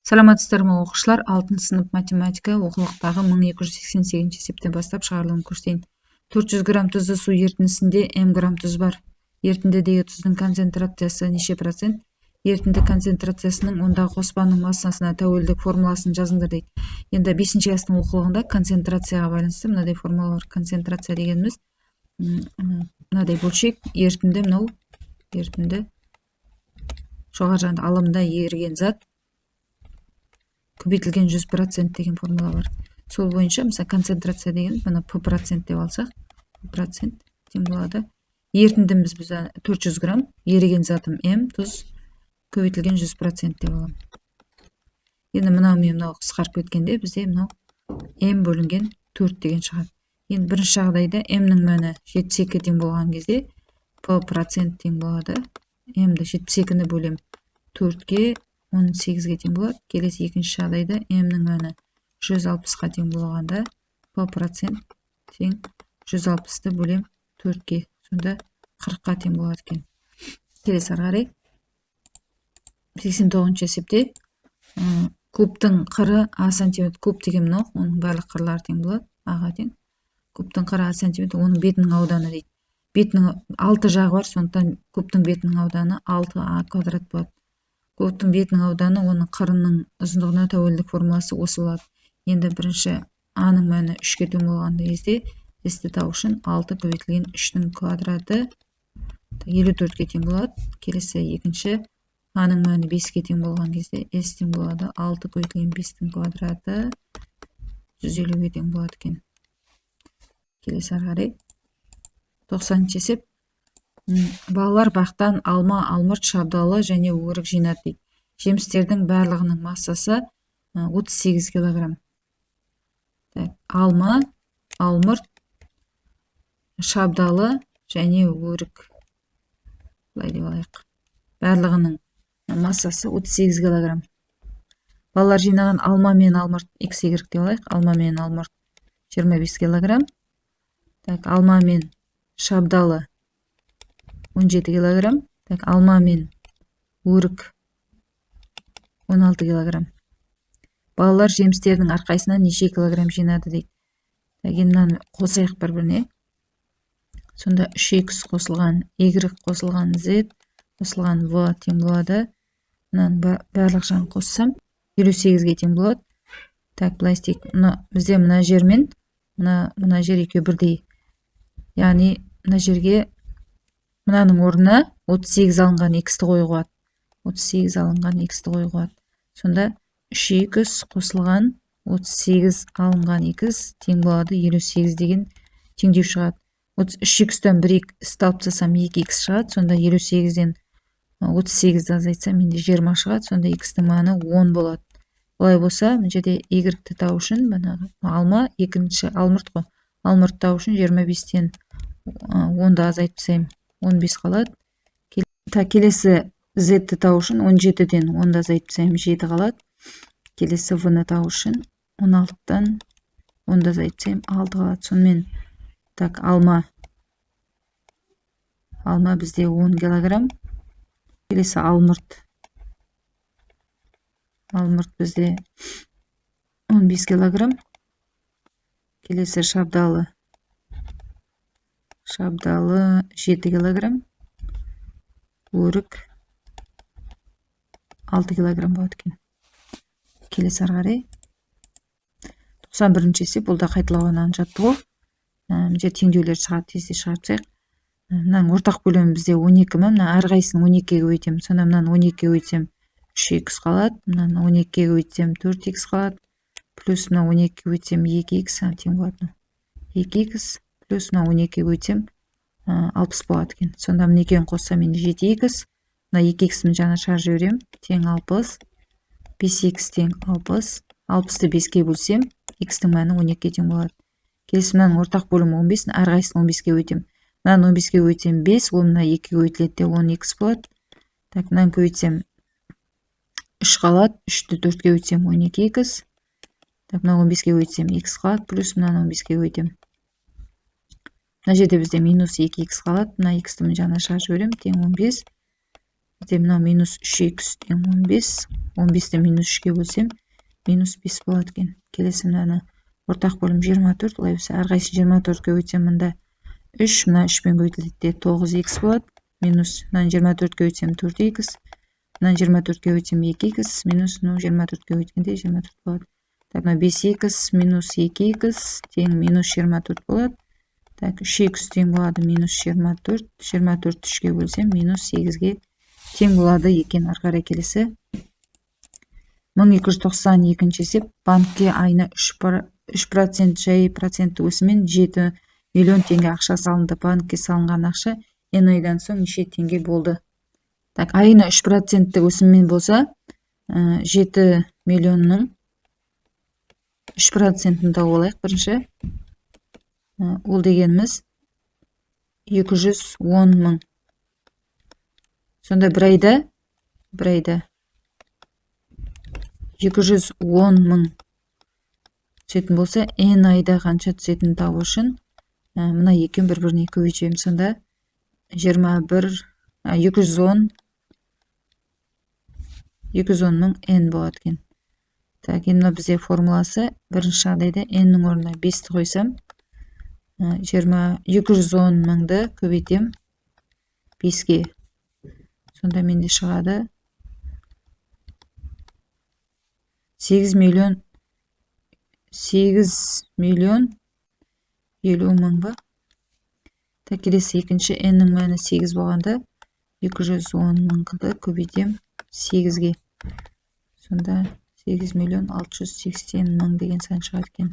Саламатсыздарбы оқушылар, 6 сынып математика оқулықтағы 1288 есептен бастап шығарылуын көрсетейін. 400 грамм тұзды су ерітіндісінде м грамм тұз бар. Ерітіндідегі тұздың концентрациясы неше процент? Ерітінді концентрациясының ондағы қоспаның массасына тәуелділік формуласын жазыңдар дейді. Енді 5-ші класстың оқулығында концентрацияға байланысты мынадай формула бар. Концентрация дегеніміз мынадай бөлшек, ерітінді, мынау ерітінді жоғары жағында алымда еріген зат көбейтілген 100% деген формула бар. Сол бойынша мысалы концентрация деген мына P% деп алсақ, процент тең болады. Ерітіндіміз біз 400 грамм, еріген затым м, тұз көбейтілген 100% деп аламын. Енді мынау мен мынау қысқарып кеткенде бізде мынау м бөлінген 4 деген шығады. Енді бірінші жағдайда м-нің мәні 72 тең болған кезде P% тең болады. м-ді 72-ні бөлем 4-ге 18-ге тең болады. Келесі екінші жағдайда м-нің мәні 160-ға тең болғанда P% тең 160-ты бөлем 4-ге. Сонда 40-қа тең болады екен. Келесі ары қарай 89-ші есепте кубтың қыры а сантиметр. Куб деген мынау, оның барлық қырлары тең болады. А-ға тең. Кубтың қыры а сантиметр, оның бетінің ауданы дейді. Бетінің 6 жағы бар, сондықтан кубтың бетінің ауданы 6а квадрат болады. Кубтың бетінің ауданы оның қырының ұзындығына тәуелділік формуласы осы болады. Енді бірінші а-ның мәні 3-ке тең болған кезде s-ті табу үшін 6 көбейтілген 3-нің квадраты 54-ге тең болады. Келесі екінші а-ның мәні 5-ке тең болған кезде s тең болады 6 көбейтілген 5-тің квадраты 150-ге тең болады екен. Келесі ары қарай 90-ші есеп. Балалар бақтан алма, алмұрт, шабдалы және өрік жинады дейді. Жемістердің барлығының массасы 38 килограмм. Алма, алмұрт, шабдалы және өрік. Бұлай деп алайық. Барлығының массасы 38 килограмм. Балалар жинаған алма мен алмұрт x, y деп алайық. Алма мен алмұрт 25 килограмм. Алма мен шабдалы 17 килограмм. Алма мен өрік 16 килограмм. Балалар жемістердің әрқайсынан неше килограмм жинады дейді. Мынаны қосайық бір-біріне. Сонда 3x қосылған y қосылған z қосылған v тең болады. Мынаның барлық жағын қоссам 58-ге тең болады. Былай істейік. Бізде мына жер мен мына жер екеуі бірдей. Яғни мына жерге мынаның орнына 38 алынған x-ті қоюға болады. 38 алынған x-ті қоюға болады. Сонда 3x қосылған 38 алынған x тең болады 58 деген теңдеу шығады. 3x-тен 1x-ті алып тастасам 2x шығады. Сонда 58-ден 38-ді азайтсам менде 20 шығады. Сонда x-тің мәні 10 болады. Олай болса, мына жерде y-ті табу үшін алма, екінші алмұрт қой. Алмұрт табу үшін 25-тен 10-ды азайтып тастаймын. 15 қалады. Келесі z-ті табу үшін 17-ден 10-ды азайтып тастаймын. 7 қалады. Келесі v-ны табу үшін 16-тан 10-ды азайтып тастаймын. 6 қалады. Сонымен алма бізде 10 килограмм. Келесі алмұрт бізде 15 килограмм. Келесі шабдалы 7 килограмм. Өрік 6 килограмм болады екен. Келесі ары қарай 91-ші есеп. Бұл да қайталауынан жаттығу. Мына теңдеулер шығады, тезде шығарып тастайық. Мынаның ортақ бөлімі бізде 12 ме? Мына әрқайсысын 12-ге көбейтемін. Сонда мынаны 12-ге көбейтсем 3x қалады. Мынаны 12-ге көбейтсем 4x қалады. Плюс мына 12-ге көбейтсем 2x тең болады. 2x плюс мына 12-ге көбейтсем 60 болады екен. Сонда мына екеуін қоссам енді 7x. Мына 2x-ін жаңа шығарып жіберем. Тең 60. 5x тең 60. 60-ты 5-ке бөлсем, x-тің мәні 12-ге тең болады. Келесі мынаның ортақ бөлімі 15, әрқайсысын 15-ге көбейтем. Мынаны 15-ге көбейтсем 5, ол мына 2-ге көбейтіледі де 10x болады. Мынаны көбейтсем 3 қалады. 3-ті 4-ге көбейтсем 12x. Мына 15-ге көбейтсем x қалады. Плюс мынаны 15-ге көбейтем. Мына жерде бізде минус 2x қалады. Мына x-ті жаңа шығарып жіберем. Тең 15. бізде мынау минус 3х тең 15. 15-ті минус 3-ге бөлсем, минус 5 болады екен. Келесі мынаны ортақ бөлім 24. Олай болса, әрқайсысын 24-ге өтсем, мында 3, мына 3-пен көбейтіледі, 9х болады. Минус, мынаны 24-ге өтсем 4х. Мынаны 24-ге өтсем 2х. Минус, 24-ге өткенде 24 болады. Так, мына 5х минус 2х тең минус 24 болады. Так, 3х тең болады минус 24. 24 3-ге бөлсем, минус 8-ге тең болады екен. Ары қарай келесі. 1292 есеп. Банкке айына 3% жай процентті өсіммен 7 миллион теңге ақша салынды. Банкке салынған ақша n айдан соң неше теңге болды. Так, айына 3% өсіммен болса, 7 миллионның 3%-ін тауып алайық бірінші. Ол дегеніміз 210 мың. Сонда бір айда 210 мың түсетін болса, n айда қанша түсетін табу үшін мына екеуін бір-біріне көбейтеміз. Сонда 210 мың n болады екен. Так, енді бізде формуласы бірінші жағдайда n-нің орнына 5-ті қойсам, 210 мыңды көбейтем 5-ге. Сонда менде шығады 8 миллион 50 мың ба? Так, келесі екінші n-нің мәні 8 болғанда 210 мыңды көбейтем 8-ге. Сонда 8 миллион 680 мың деген сан шығады екен.